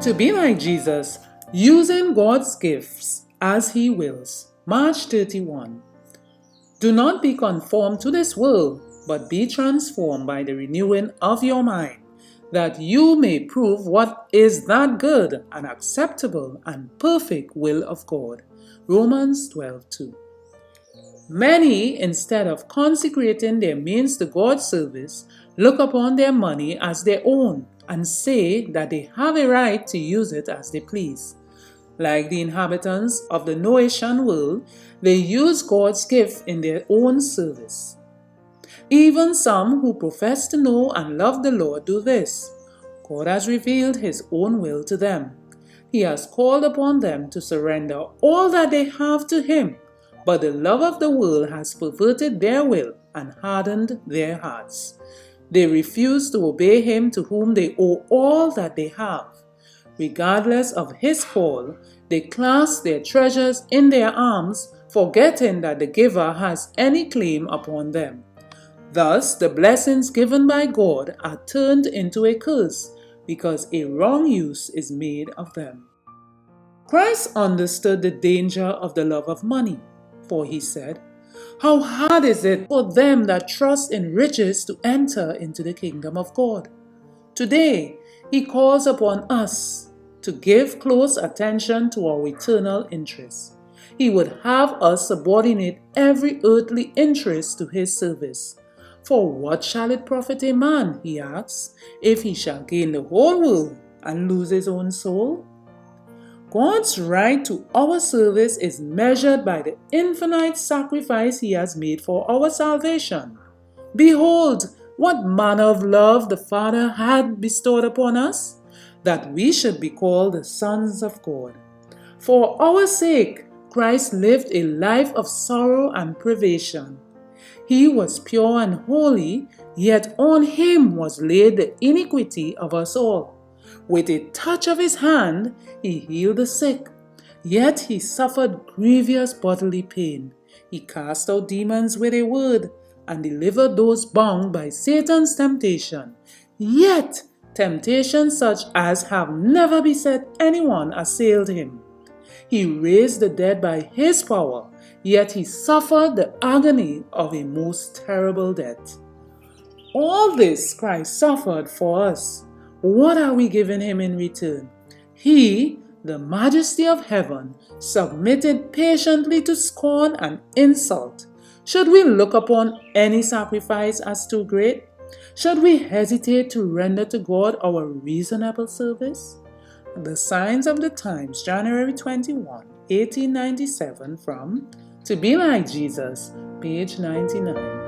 To be like Jesus, using God's gifts as He wills. March 31. Do not be conformed to this world, but be transformed by the renewing of your mind, that you may prove what is that good and acceptable and perfect will of God. Romans 12:2. Many, instead of consecrating their means to God's service, look upon their money as their own and say that they have a right to use it as they please. Like the inhabitants of the Noahian world, they use God's gift in their own service. Even some who profess to know and love the Lord do this. God has revealed His own will to them. He has called upon them to surrender all that they have to Him, but the love of the world has perverted their will and hardened their hearts. They refuse to obey Him to whom they owe all that they have. Regardless of His call, they clasp their treasures in their arms, forgetting that the giver has any claim upon them. Thus, the blessings given by God are turned into a curse because a wrong use is made of them. Christ understood the danger of the love of money, for He said, "How hard is it for them that trust in riches to enter into the kingdom of God?" Today, He calls upon us to give close attention to our eternal interests. He would have us subordinate every earthly interest to His service. For what shall it profit a man, He asks, if he shall gain the whole world and lose his own soul? God's right to our service is measured by the infinite sacrifice He has made for our salvation. Behold, what manner of love the Father had bestowed upon us, that we should be called the sons of God. For our sake, Christ lived a life of sorrow and privation. He was pure and holy, yet on Him was laid the iniquity of us all. With a touch of His hand, He healed the sick, yet He suffered grievous bodily pain. He cast out demons with a word and delivered those bound by Satan's temptation. Yet temptation such as have never beset anyone assailed Him. He raised the dead by His power, yet He suffered the agony of a most terrible death. All this Christ suffered for us. What are we giving Him in return? He, the majesty of heaven, submitted patiently to scorn and insult. Should we look upon any sacrifice as too great? Should we hesitate to render to God our reasonable service? The Signs of the Times, January 21, 1897, from To Be Like Jesus, page 99.